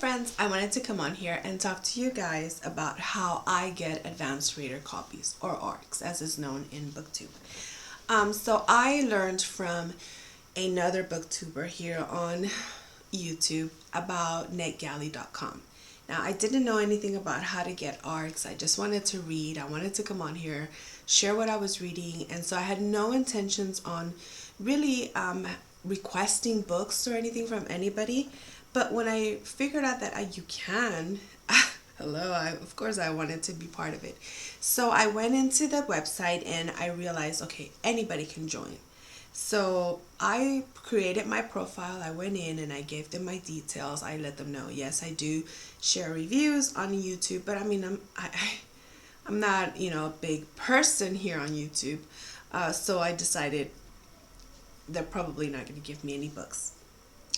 friends, I wanted to come on here and talk to you guys about how I get advanced reader copies, or ARCS as is known in booktube. So I learned from another booktuber here on YouTube about netgalley.com. Now, I didn't know anything about how to get ARCS. I just wanted to read. I wanted to come on here, share what I was reading, and so I had no intentions on really requesting books or anything from anybody. But when I figured out that you can, of course I wanted to be part of it. So I went into the website and I realized, okay, anybody can join. So I created my profile. I went in and I gave them my details. I let them know, yes, I do share reviews on YouTube, but I mean, I'm not, a big person here on YouTube. So I decided they're probably not going to give me any books.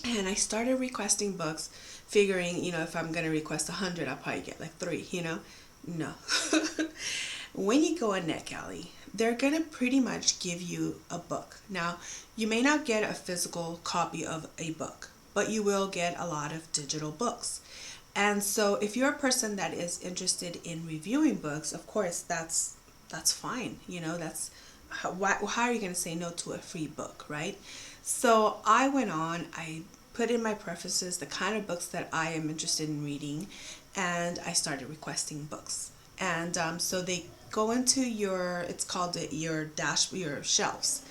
And I started requesting books, figuring, if I'm going to request 100, I'll probably get like 3, No. When you go on Netgalley, they're going to pretty much give you a book. Now, you may not get a physical copy of a book, but you will get a lot of digital books. And so if you're a person that is interested in reviewing books, of course, that's fine. That's how are you going to say no to a free book, right? So I went on, I put in my prefaces, the kind of books that I am interested in reading, and I started requesting books. And so they go into it's called your shelves.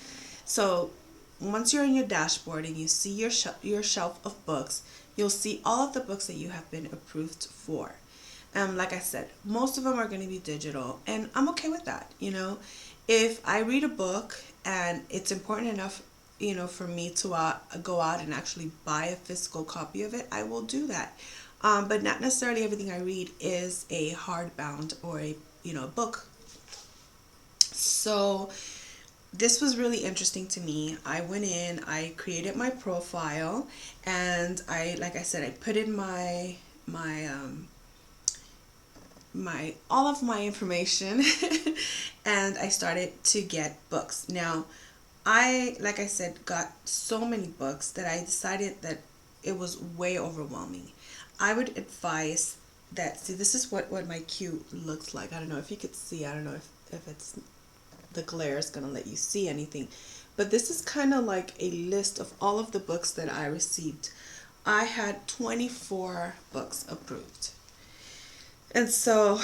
So once you're in your dashboard and you see your shelf of books, you'll see all of the books that you have been approved for. Like I said, most of them are going to be digital, and I'm okay with that. If I read a book and it's important enough, for me to go out and actually buy a physical copy of it, I will do that. But not necessarily everything I read is a hardbound or a book. So this was really interesting to me. I went in, I created my profile, and like I said, I put in my all of my information and I started to get books. Now, like I said, got so many books that I decided that it was way overwhelming. I would advise that, this is what my queue looks like. I don't know if you could see. I don't know if it's the glare is going to let you see anything. But this is kind of like a list of all of the books that I received. I had 24 books approved. And so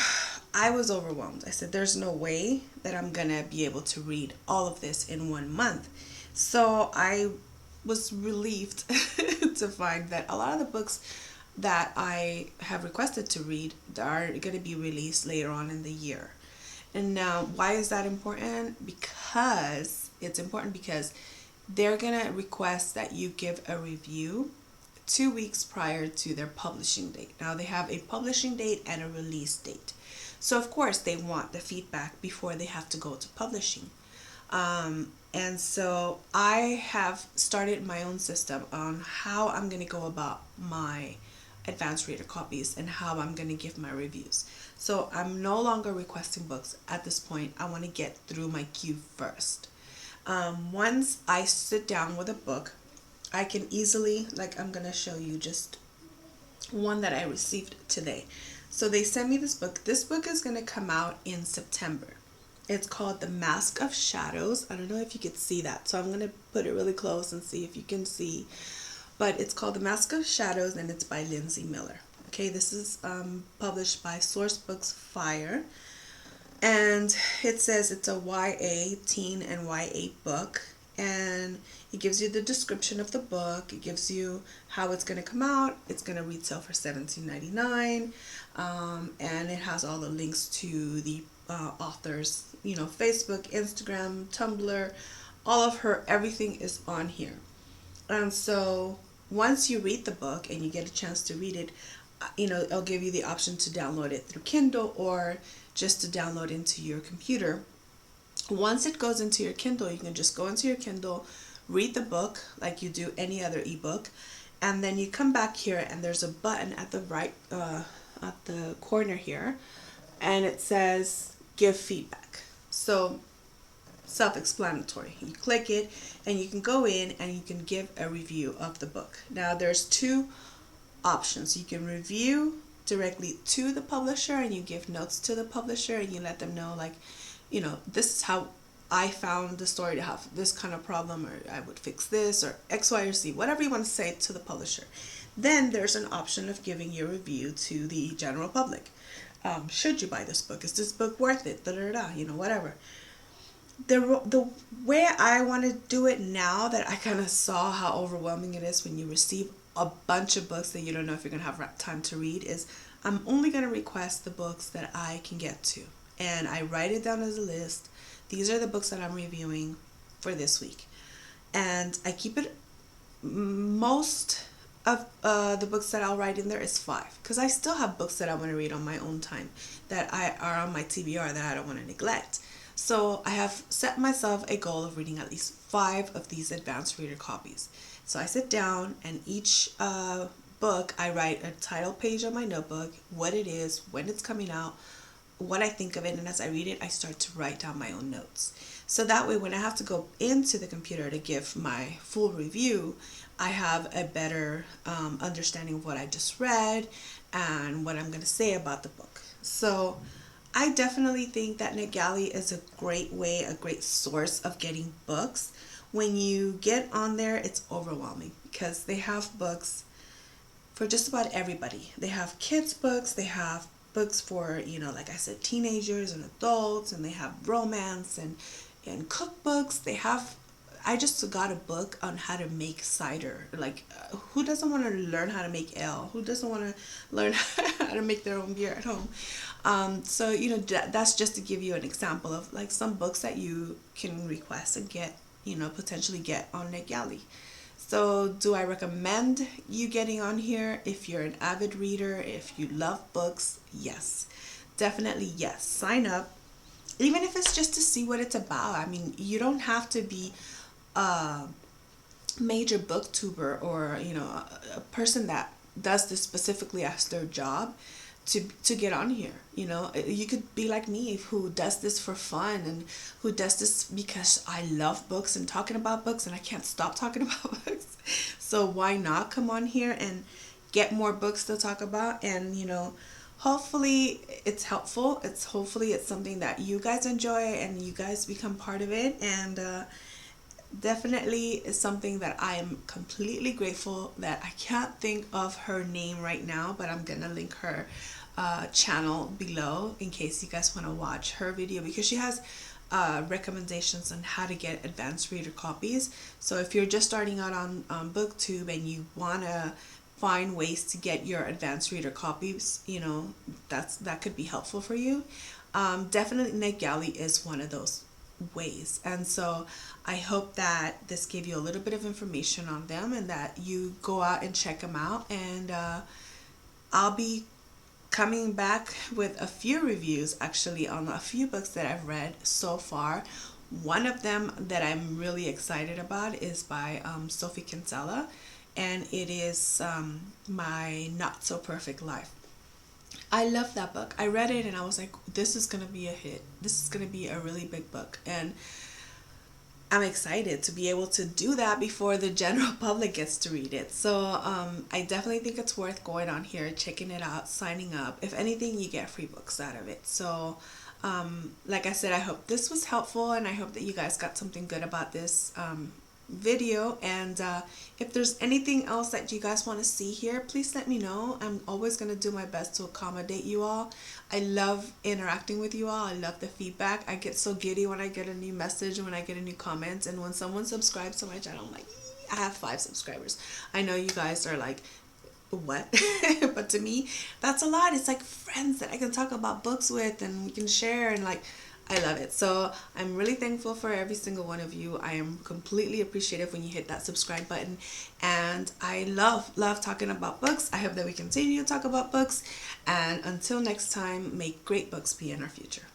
I was overwhelmed. I said, there's no way that I'm going to be able to read all of this in 1 month. So I was relieved to find that a lot of the books that I have requested to read are going to be released later on in the year. And now, why is that important? Because it's important because they're going to request that you give a review 2 weeks prior to their publishing date. Now, they have a publishing date and a release date. So, of course, they want the feedback before they have to go to publishing. And so I have started my own system on how I'm going to go about my advanced reader copies and how I'm going to give my reviews. So I'm no longer requesting books at this point. I want to get through my queue first. Once I sit down with a book, I can easily, I'm going to show you just one that I received today. So they sent me this book. This book is going to come out in September. It's called The Mask of Shadows. I don't know if you could see that. So I'm going to put it really close and see if you can see. But it's called The Mask of Shadows, and it's by Lindsay Miller. Okay, this is published by Source Books Fire. And it says it's a YA, teen and YA book. And it gives you the description of the book. It gives you how it's going to come out. It's going to retail for $17.99. And it has all the links to the author's, Facebook, Instagram, Tumblr, all of her, everything is on here. And so once you read the book and you get a chance to read it, it'll give you the option to download it through Kindle or just to download into your computer. Once it goes into your Kindle, you can just go into your Kindle, read the book like you do any other ebook, and then you come back here and there's a button at the right, at the corner here, and it says give feedback. So self-explanatory. You click it and you can go in and you can give a review of the book. Now there's two options. You can review directly to the publisher, and you give notes to the publisher, and you let them know, like, this is how I found the story to have this kind of problem, or I would fix this, or X, Y, or Z, whatever you want to say to the publisher. Then there's an option of giving your review to the general public. Should you buy this book? Is this book worth it? Whatever. The way I want to do it now that I kind of saw how overwhelming it is when you receive a bunch of books that you don't know if you're going to have time to read, is I'm only going to request the books that I can get to. And I write it down as a list. These are the books that I'm reviewing for this week. And I keep it, most of the books that I'll write in there is 5. Because I still have books that I want to read on my own time that are on my TBR that I don't want to neglect. So I have set myself a goal of reading at least 5 of these advanced reader copies. So I sit down, and each book I write a title page on my notebook, what it is, when it's coming out, what I think of it, and as I read it, I start to write down my own notes. So that way, when I have to go into the computer to give my full review, I have a better understanding of what I just read and what I'm going to say about the book. So I definitely think that Netgalley is a great way, a great source of getting books. When you get on there, it's overwhelming because they have books for just about everybody. They have kids' books, they have books for, like I said, teenagers and adults, and they have romance and cookbooks. I just got a book on how to make cider. Like, who doesn't want to learn how to make ale? Who doesn't want to learn how to make their own beer at home? So, that's just to give you an example of, like, some books that you can request and get, potentially get on Netgalley. So do I recommend you getting on here if you're an avid reader, if you love books? Yes, definitely yes. Sign up, even if it's just to see what it's about. I mean, you don't have to be a major booktuber or, a person that does this specifically as their job to get on here. You could be like me, who does this for fun and who does this because I love books and talking about books, and I can't stop talking about books. So why not come on here and get more books to talk about? And hopefully it's helpful. Hopefully it's something that you guys enjoy and you guys become part of it. And definitely is something that I am completely grateful that I can't think of her name right now, but I'm gonna link her channel below in case you guys want to watch her video, because she has recommendations on how to get advanced reader copies. So if you're just starting out on BookTube and you want to find ways to get your advanced reader copies, that could be helpful for you. Definitely Netgalley is one of those ways. And so I hope that this gave you a little bit of information on them and that you go out and check them out. And I'll be coming back with a few reviews actually on a few books that I've read so far. One of them that I'm really excited about is by Sophie Kinsella, and it is My Not So Perfect Life. I love that book. I read it and I was like, this is going to be a hit. This is going to be a really big book. And I'm excited to be able to do that before the general public gets to read it. So I definitely think it's worth going on here, checking it out, signing up. If anything, you get free books out of it. So like I said, I hope this was helpful, and I hope that you guys got something good about this video. And if there's anything else that you guys want to see here, please let me know. I'm always going to do my best to accommodate you all. I love interacting with you all. I love the feedback. I get so giddy when I get a new message, when I get a new comment, and when someone subscribes to my channel. I'm like, I have 5 subscribers. I know you guys are like, what? But to me, that's a lot. It's like friends that I can talk about books with, and we can share, and like, I love it. So I'm really thankful for every single one of you. I am completely appreciative when you hit that subscribe button, and I love talking about books. I hope that we continue to talk about books, and until next time, may great books be in our future.